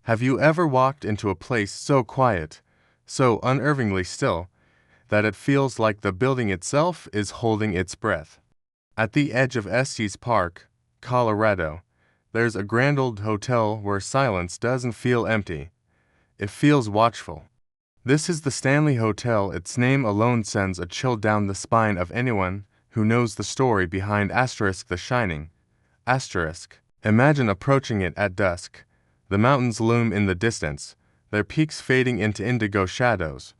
Have you ever walked into a place so quiet, so unnervingly still, that it feels like the building itself is holding its breath? At the edge of Estes Park, Colorado, there's a grand old hotel where silence doesn't feel empty. It feels watchful. This is the Stanley Hotel. Its name alone sends a chill down the spine of anyone who knows the story behind the Shining. Imagine approaching it at dusk. The mountains loom in the distance, their peaks fading into indigo shadows.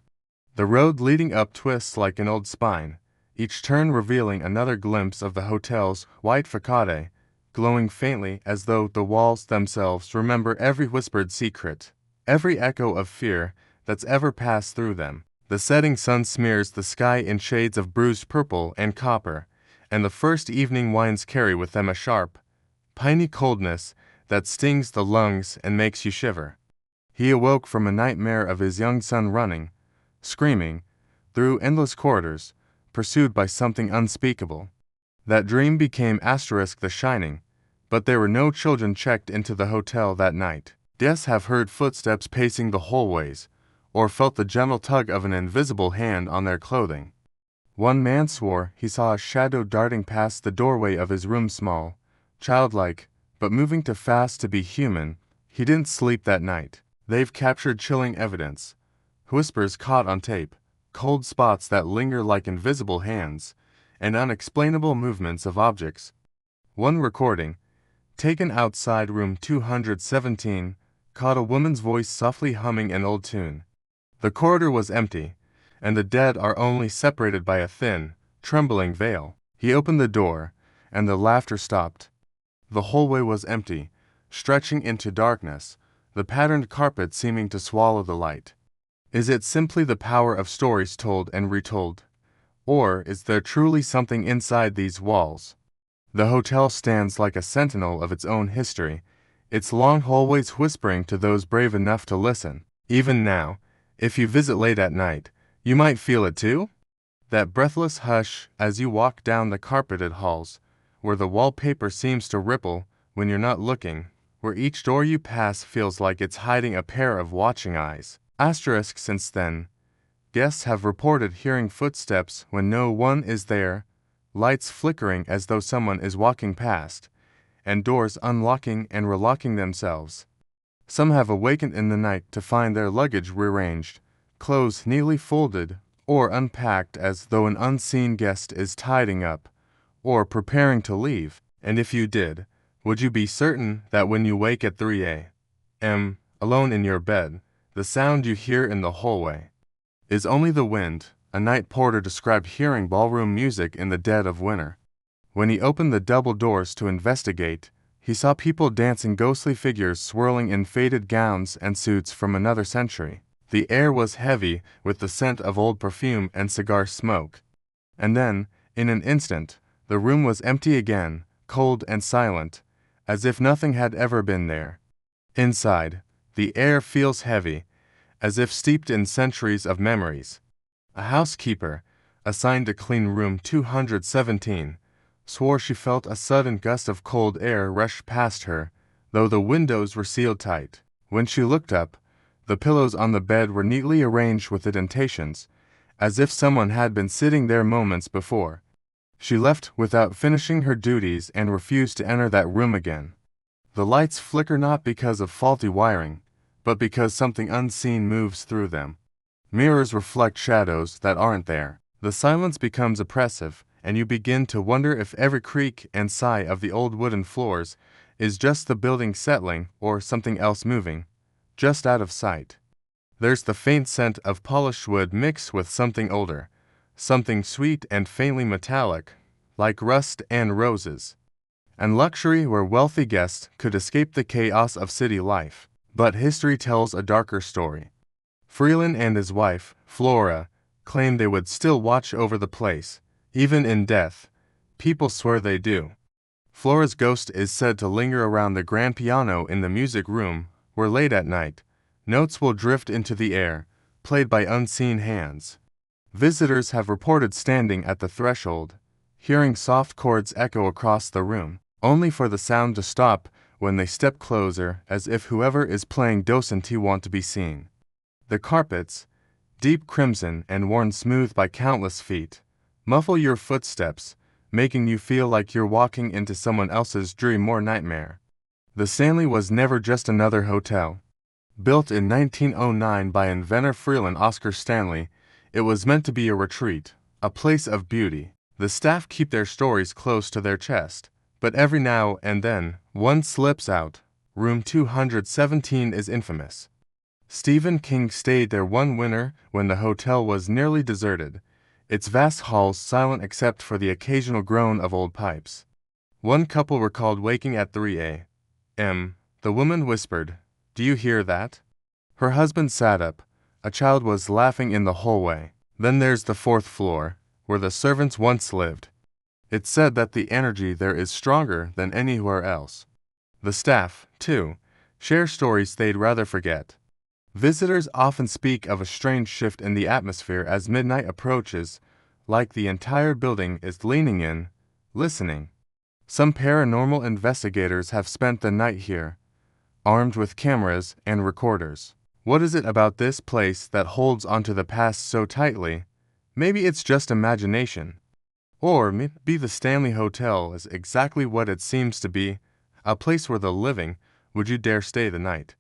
The road leading up twists like an old spine, each turn revealing another glimpse of the hotel's white facade, glowing faintly as though the walls themselves remember every whispered secret, every echo of fear that's ever passed through them. The setting sun smears the sky in shades of bruised purple and copper, and the first evening winds carry with them a sharp, piney coldness that stings the lungs and makes you shiver. He awoke from a nightmare of his young son running, screaming, through endless corridors, pursued by something unspeakable. That dream became the Shining, but there were no children checked into the hotel that night. Guests have heard footsteps pacing the hallways, or felt the gentle tug of an invisible hand on their clothing. One man swore he saw a shadow darting past the doorway of his room, small, childlike, but moving too fast to be human. He didn't sleep that night. They've captured chilling evidence. Whispers caught on tape, cold spots that linger like invisible hands, and unexplainable movements of objects. One recording, taken outside room 217, caught a woman's voice softly humming an old tune. The corridor was empty, and the dead are only separated by a thin, trembling veil. He opened the door, and the laughter stopped. The hallway was empty, stretching into darkness, the patterned carpet seeming to swallow the light. Is it simply the power of stories told and retold? Or is there truly something inside these walls? The hotel stands like a sentinel of its own history, its long hallways whispering to those brave enough to listen. Even now, if you visit late at night, you might feel it too? That breathless hush as you walk down the carpeted halls, where the wallpaper seems to ripple when you're not looking, where each door you pass feels like it's hiding a pair of watching eyes. Since then, guests have reported hearing footsteps when no one is there, lights flickering as though someone is walking past, and doors unlocking and relocking themselves. Some have awakened in the night to find their luggage rearranged, clothes neatly folded or unpacked as though an unseen guest is tidying up or preparing to leave. And if you did, would you be certain that when you wake at 3 a.m., alone in your bed, the sound you hear in the hallway is only the wind? A night porter described hearing ballroom music in the dead of winter. When he opened the double doors to investigate, he saw people dancing, ghostly figures swirling in faded gowns and suits from another century. The air was heavy with the scent of old perfume and cigar smoke. And then, in an instant, the room was empty again, cold and silent, as if nothing had ever been there. Inside, the air feels heavy, as if steeped in centuries of memories. A housekeeper, assigned to clean room 217, swore she felt a sudden gust of cold air rush past her, though the windows were sealed tight. When she looked up, the pillows on the bed were neatly arranged with indentations, as if someone had been sitting there moments before. She left without finishing her duties and refused to enter that room again. The lights flicker not because of faulty wiring, but because something unseen moves through them. Mirrors reflect shadows that aren't there. The silence becomes oppressive, and you begin to wonder if every creak and sigh of the old wooden floors is just the building settling or something else moving, just out of sight. There's the faint scent of polished wood mixed with something older, something sweet and faintly metallic, like rust and roses. And luxury where wealthy guests could escape the chaos of city life. But history tells a darker story. Freeland and his wife, Flora, claimed they would still watch over the place, even in death. People swear they do. Flora's ghost is said to linger around the grand piano in the music room, where late at night, notes will drift into the air, played by unseen hands. Visitors have reported standing at the threshold, hearing soft chords echo across the room, only for the sound to stop when they step closer, as if whoever is playing docenti want to be seen. The carpets, deep crimson and worn smooth by countless feet, muffle your footsteps, making you feel like you're walking into someone else's dream or nightmare. The Stanley was never just another hotel. Built in 1909 by inventor Freeland Oscar Stanley, it was meant to be a retreat, a place of beauty. The staff keep their stories close to their chest, but every now and then, one slips out. Room 217 is infamous. Stephen King stayed there one winter when the hotel was nearly deserted, its vast halls silent except for the occasional groan of old pipes. One couple recalled waking at 3 a.m. The woman whispered, "Do you hear that?" Her husband sat up. A child was laughing in the hallway. Then there's the fourth floor, where the servants once lived. It's said that the energy there is stronger than anywhere else. The staff, too, share stories they'd rather forget. Visitors often speak of a strange shift in the atmosphere as midnight approaches, like the entire building is leaning in, listening. Some paranormal investigators have spent the night here, armed with cameras and recorders. What is it about this place that holds onto the past so tightly? Maybe it's just imagination. Or maybe the Stanley Hotel is exactly what it seems to be, a place where the living, would you dare stay the night?